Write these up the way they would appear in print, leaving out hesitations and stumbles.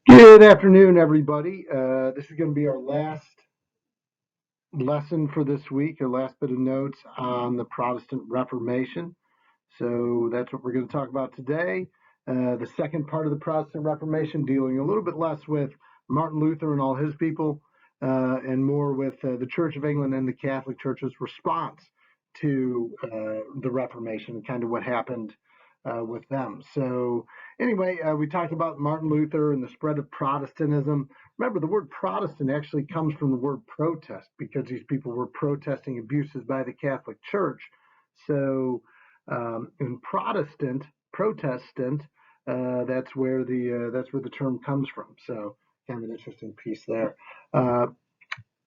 Good afternoon, everybody. This is going to be our last lesson for this week, our last bit of notes on the Protestant Reformation. So that's what we're going to talk about today. The second part of the Protestant Reformation, dealing a little bit less with Martin Luther and all his people, and more with the Church of England and the Catholic Church's response to the Reformation and kind of what happened with them. So, anyway, we talked about Martin Luther and the spread of Protestantism. Remember, the word Protestant actually comes from the word protest because these people were protesting abuses by the Catholic Church. So, in Protestant, that's where the term comes from. So, kind of an interesting piece there. Uh,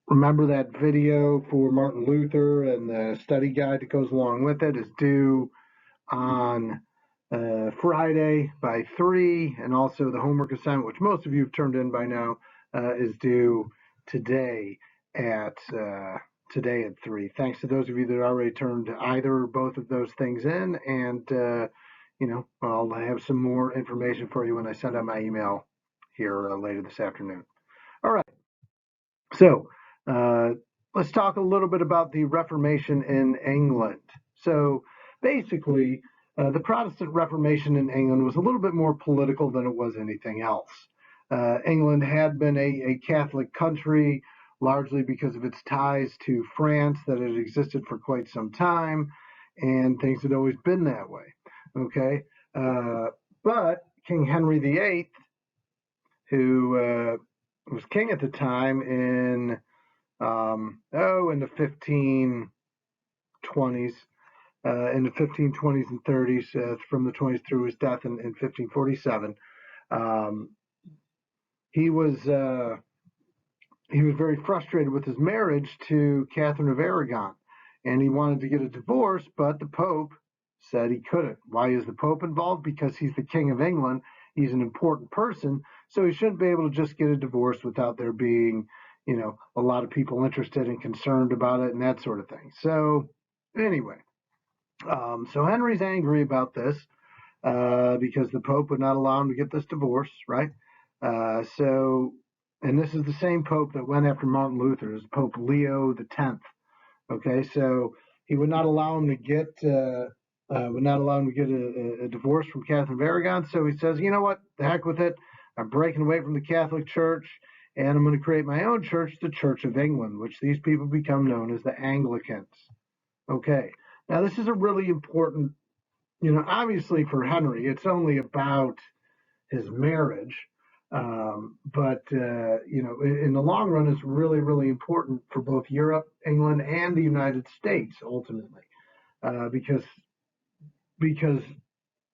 Remember that video for Martin Luther and the study guide that goes along with it is due on Friday by 3, and also the homework assignment, which most of you have turned in by now, is due today at 3. Thanks to those of you that already turned either or both of those things in, and I'll have some more information for you when I send out my email here later this afternoon. All right, so uh, let's talk a little bit about the Reformation in England. So basically, the Protestant Reformation in England was a little bit more political than it was anything else. England had been a Catholic country largely because of its ties to France that had existed for quite some time, and things had always been that way. Okay, but King Henry VIII, who was king at the time in the 1520s, in the 1520s and 30s, from the 20s through his death in 1547. Um, he was very frustrated with his marriage to Catherine of Aragon, and he wanted to get a divorce, but the Pope said he couldn't. Why is the Pope involved? Because he's the King of England. He's an important person, so he shouldn't be able to just get a divorce without there being, a lot of people interested and concerned about it and that sort of thing. So anyway, so Henry's angry about this because the Pope would not allow him to get this divorce, right? And this is the same Pope that went after Martin Luther, is Pope Leo X. Okay, so he would not allow him to get a divorce from Catherine of Aragon. So he says, you know what, the heck with it. I'm breaking away from the Catholic Church, and I'm going to create my own church, the Church of England, which these people become known as the Anglicans. Okay, now this is a really important, obviously for Henry, it's only about his marriage. But in the long run, it's really, really important for both Europe, England, and the United States ultimately, because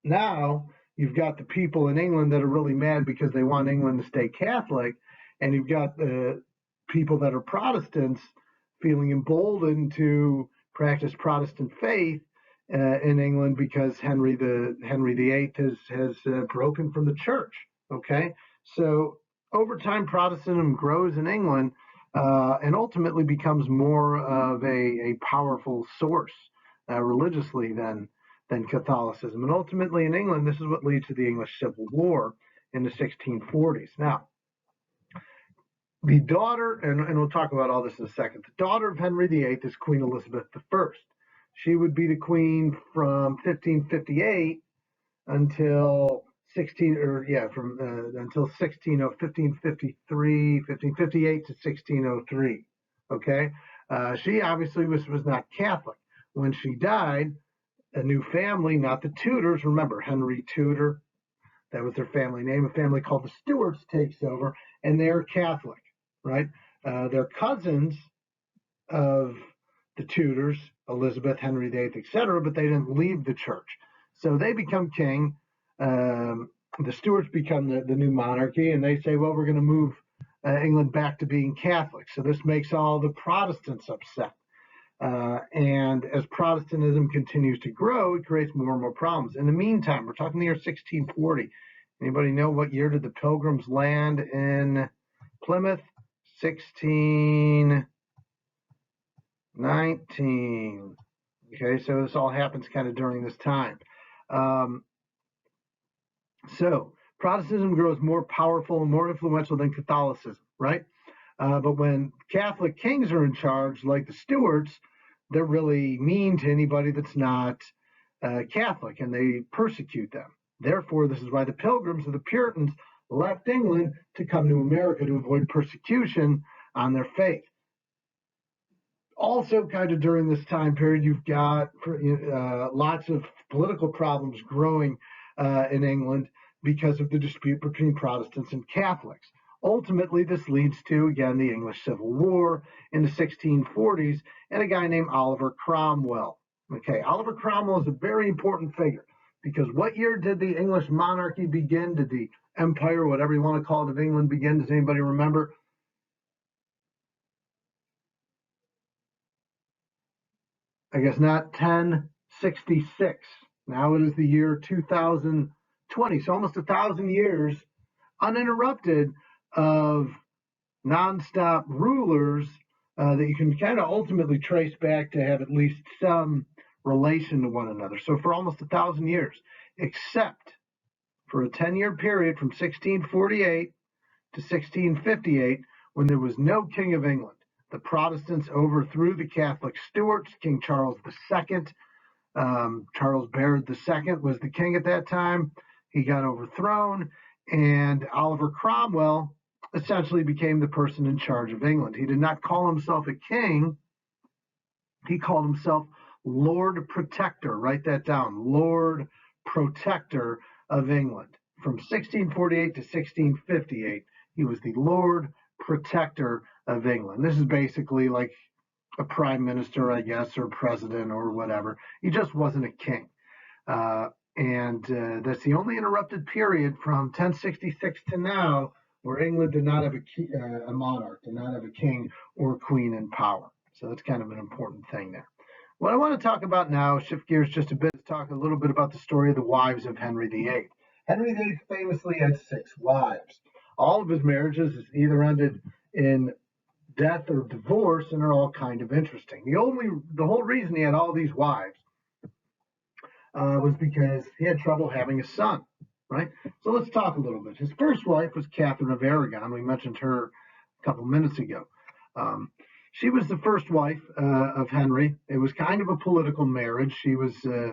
now you've got the people in England that are really mad because they want England to stay Catholic, and you've got the people that are Protestants feeling emboldened to practice Protestant faith in England because Henry VIII has broken from the church. Okay, so over time, Protestantism grows in England and ultimately becomes more of a powerful source religiously than Catholicism. And ultimately, in England, this is what leads to the English Civil War in the 1640s. Now, the daughter, and we'll talk about all this in a second, the daughter of Henry VIII is Queen Elizabeth I. She would be the queen from 1558 until 1558 to 1603. Okay, she obviously was not Catholic. When she died, a new family, not the Tudors. Remember, Henry Tudor, that was their family name. A family called the Stuarts takes over, and they're Catholic, right? They're cousins of the Tudors, Elizabeth, Henry VIII, etc., but they didn't leave the church. So they become king. The Stuarts become the new monarchy, and they say, well, we're going to move England back to being Catholic. So this makes all the Protestants upset. And as Protestantism continues to grow, it creates more and more problems. In the meantime, we're talking the year 1640. Anybody know what year did the Pilgrims land in Plymouth? 1619. Okay, so this all happens kind of during this time. So Protestantism grows more powerful and more influential than Catholicism, right? But when Catholic kings are in charge, like the Stuarts, they're really mean to anybody that's not Catholic, and they persecute them. Therefore, this is why the Pilgrims or the Puritans left England to come to America to avoid persecution on their faith. Also, kind of during this time period, you've got lots of political problems growing in England because of the dispute between Protestants and Catholics. Ultimately, this leads to, again, the English Civil War in the 1640s and a guy named Oliver Cromwell. Okay, Oliver Cromwell is a very important figure because what year did the English monarchy begin? Did the empire, whatever you want to call it, of England begin? Does anybody remember? I guess not 1066. Now it is the year 2020. So almost 1,000 years uninterrupted of nonstop rulers that you can kind of ultimately trace back to have at least some relation to one another. So for almost 1,000 years, except for a 10-year period from 1648 to 1658, when there was no king of England. The Protestants overthrew the Catholic Stuarts. King Charles II, Charles Baird II was the king at that time. He got overthrown, and Oliver Cromwell essentially became the person in charge of England. He did not call himself a king. He called himself Lord Protector. Write that down. Lord Protector of England. From 1648 to 1658, he was the Lord Protector of England. This is basically like a prime minister, I guess, or president or whatever. He just wasn't a king. And that's the only interrupted period from 1066 to now where England did not have a monarch, did not have a king or queen in power. So that's kind of an important thing there. What I want to talk about now, shift gears just a bit, is talk a little bit about the story of the wives of Henry VIII. Henry VIII famously had 6 wives. All of his marriages either ended in death or divorce, and are all kind of interesting. The whole reason he had all these wives was because he had trouble having a son, right? So let's talk a little bit. His first wife was Catherine of Aragon. We mentioned her a couple minutes ago. She was the first wife of Henry. It was kind of a political marriage. She was a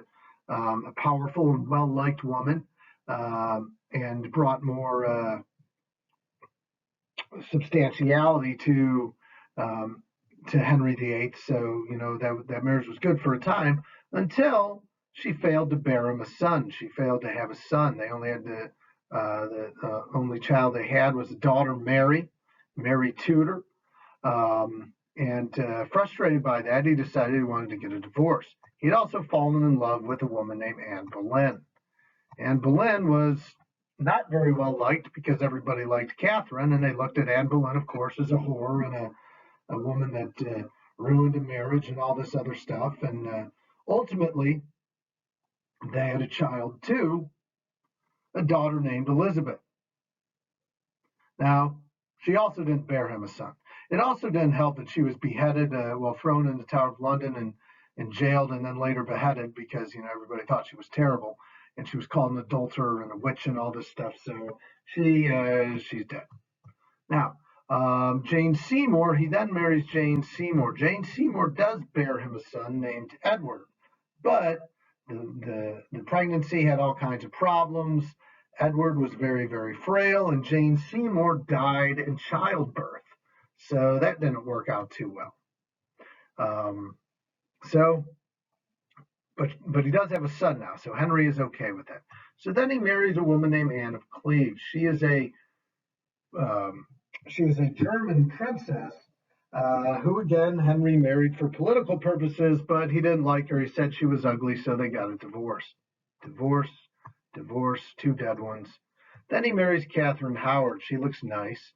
powerful and well-liked woman and brought more substantiality to Henry VIII. So, that marriage was good for a time until she failed to bear him a son. She failed to have a son. They only had the only child they had was a daughter, Mary Tudor. And frustrated by that, he decided he wanted to get a divorce. He'd also fallen in love with a woman named Anne Boleyn. Anne Boleyn was not very well liked because everybody liked Catherine, and they looked at Anne Boleyn, of course, as a whore and a woman that ruined a marriage and all this other stuff. And ultimately, they had a child too, a daughter named Elizabeth. Now, she also didn't bear him a son. It also didn't help that she was beheaded, thrown in the Tower of London and jailed, and then later beheaded because everybody thought she was terrible, and she was called an adulterer and a witch and all this stuff. So she's dead. Now, Jane Seymour. He then marries Jane Seymour. Jane Seymour does bear him a son named Edward, but the pregnancy had all kinds of problems. Edward was very, very frail, and Jane Seymour died in childbirth. So that didn't work out too well. But he does have a son now, so Henry is okay with that. So then he marries a woman named Anne of Cleves. She is a German princess who, again, Henry married for political purposes, but he didn't like her. He said she was ugly, so they got a divorce. Divorce, 2 dead ones. Then he marries Catherine Howard. She looks nice.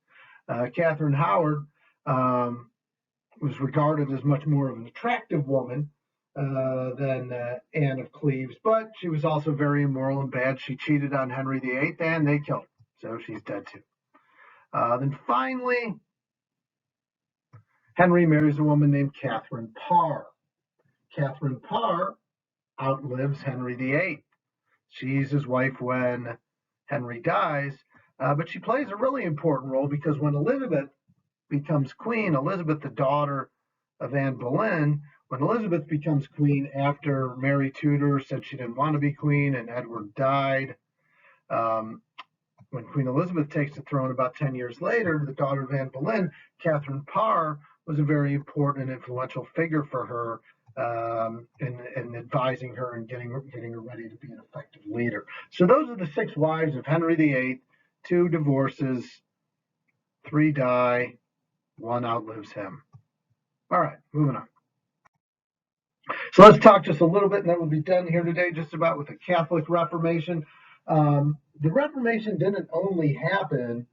Catherine Howard was regarded as much more of an attractive woman than Anne of Cleves, but she was also very immoral and bad. She cheated on Henry VIII, and they killed her, so she's dead too. Then finally, Henry marries a woman named Catherine Parr. Catherine Parr outlives Henry VIII. She's his wife when Henry dies, but she plays a really important role because when Elizabeth becomes queen, Elizabeth, the daughter of Anne Boleyn, when Elizabeth becomes queen after Mary Tudor said she didn't want to be queen and Edward died, um, when Queen Elizabeth takes the throne about 10 years later, the daughter of Anne Boleyn, Catherine Parr, was a very important and influential figure for her in advising her and getting her ready to be an effective leader. So those are the 6 wives of Henry VIII, 2 divorces, 3 die, 1 outlives him. All right, moving on. So let's talk just a little bit, and then we'll be done here today, just about with the Catholic Reformation. The Reformation didn't only happen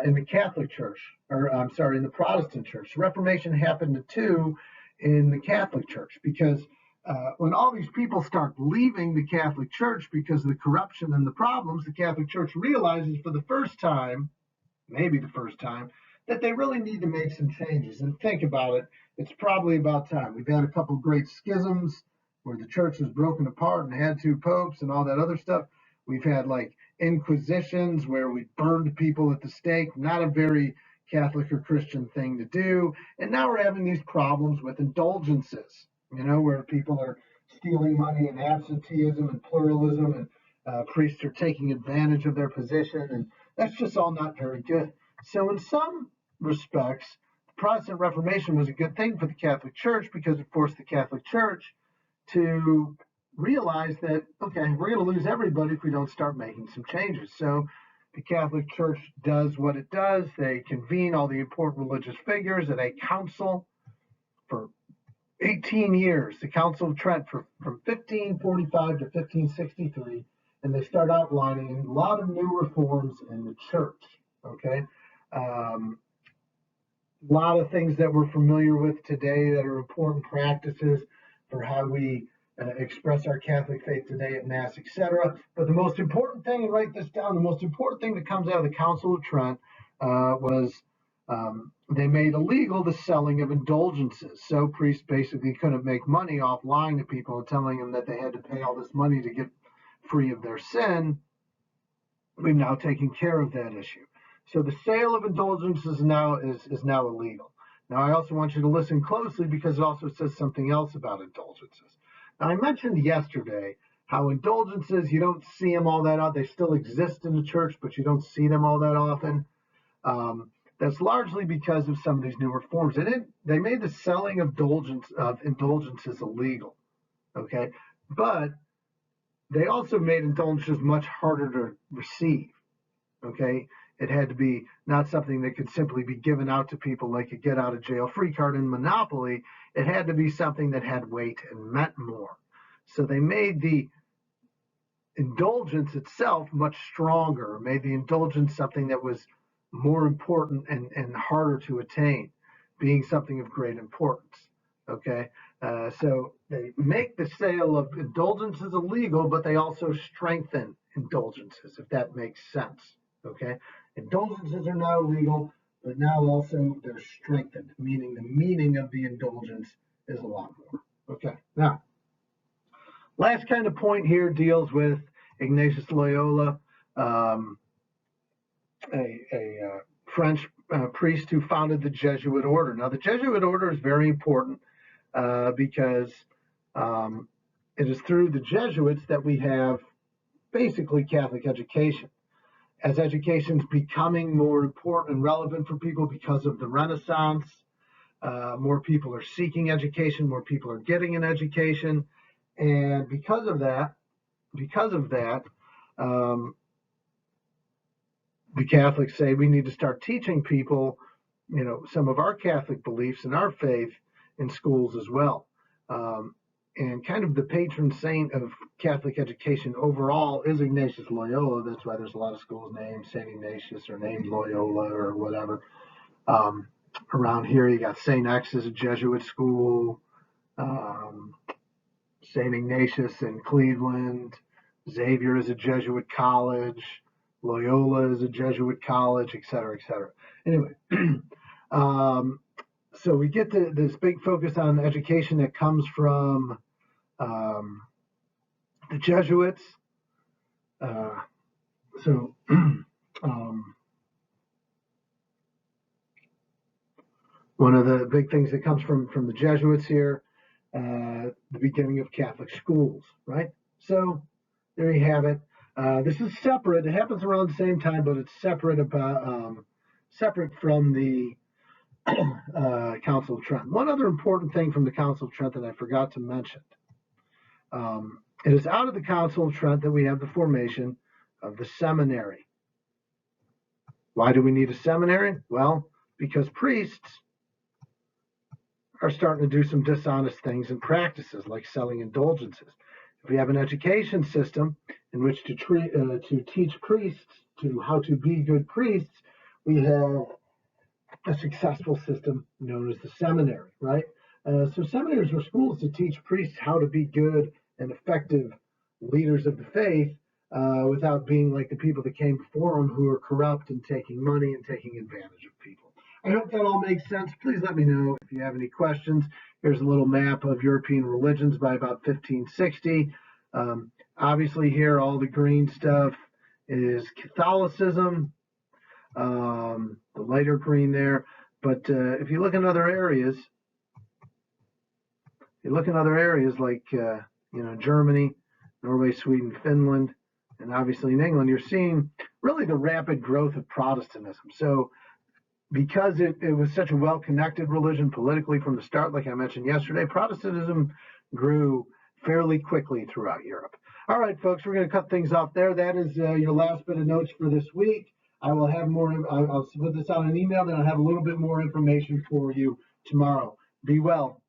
in the Catholic Church, or I'm sorry, in the Protestant Church. The Reformation happened too in the Catholic Church, because when all these people start leaving the Catholic Church because of the corruption and the problems, the Catholic Church realizes for the first time, maybe the first time, that they really need to make some changes. And think about it, it's probably about time. We've had a couple great schisms where the church was broken apart and had 2 popes and all that other stuff. We've had like inquisitions where we burned people at the stake, not a very Catholic or Christian thing to do. And now we're having these problems with indulgences, where people are stealing money and absenteeism and pluralism, and priests are taking advantage of their position. And that's just all not very good. So in some respects, the Protestant Reformation was a good thing for the Catholic Church because it forced the Catholic Church to realize that, okay, we're going to lose everybody if we don't start making some changes. So the Catholic Church does what it does. They convene all the important religious figures at a council for 18 years, the Council of Trent from 1545 to 1563, and they start outlining a lot of new reforms in the church, okay? A lot of things that we're familiar with today that are important practices for how we express our Catholic faith today at Mass, etc. But the most important thing, and write this down, the most important thing that comes out of the Council of Trent was they made illegal the selling of indulgences. So priests basically couldn't make money off lying to people and telling them that they had to pay all this money to get free of their sin. We've now taken care of that issue. So the sale of indulgences now is now illegal. Now I also want you to listen closely because it also says something else about indulgences. Now I mentioned yesterday how indulgences, you don't see them all that often. They still exist in the church, but you don't see them all that often. That's largely because of some of these new reforms. They made the selling of indulgences illegal, okay? But they also made indulgences much harder to receive, okay? It had to be not something that could simply be given out to people like a get out of jail free card in Monopoly. It had to be something that had weight and meant more. So they made the indulgence itself much stronger, made the indulgence something that was more important and harder to attain, being something of great importance. Okay, so they make the sale of indulgences illegal, but they also strengthen indulgences, if that makes sense. Okay, indulgences are now legal, but now also they're strengthened, meaning the meaning of the indulgence is a lot more. Okay, now, last kind of point here deals with Ignatius Loyola, a French priest who founded the Jesuit order. Now, the Jesuit order is very important because it is through the Jesuits that we have basically Catholic education. As education is becoming more important and relevant for people because of the Renaissance, more people are seeking education, more people are getting an education, and because of that, the Catholics say we need to start teaching people, some of our Catholic beliefs and our faith in schools as well. And kind of the patron saint of Catholic education overall is Ignatius Loyola. That's why there's a lot of schools named St. Ignatius or named Loyola or whatever. Around here, you got St. X is a Jesuit school, St. Ignatius in Cleveland, Xavier is a Jesuit college, Loyola is a Jesuit college, et cetera, et cetera. Anyway, so we get to this big focus on education that comes from the Jesuits. So one of the big things that comes from the Jesuits here, the beginning of Catholic schools, right? So there you have it. This is separate. It happens around the same time, but it's separate separate from the Council of Trent. One other important thing from the Council of Trent that I forgot to mention. It is out of the Council of Trent that we have the formation of the seminary. Why do we need a seminary? Well, because priests are starting to do some dishonest things and practices like selling indulgences. If we have an education system in which to teach priests to how to be good priests, we have a successful system known as the seminary, right? So seminaries were schools to teach priests how to be good and effective leaders of the faith without being like the people that came before them who are corrupt and taking money and taking advantage of people. I hope that all makes sense. Please let me know if you have any questions. Here's a little map of European religions by about 1560. Obviously here, all the green stuff is Catholicism, the lighter green there. But if you look in other areas, like Germany, Norway, Sweden, Finland, and obviously in England, you're seeing really the rapid growth of Protestantism. So because it was such a well-connected religion politically from the start, like I mentioned yesterday, Protestantism grew fairly quickly throughout Europe. All right, folks, we're going to cut things off there. That is your last bit of notes for this week. I will have more. I'll put this out in an email, then I'll have a little bit more information for you tomorrow. Be well.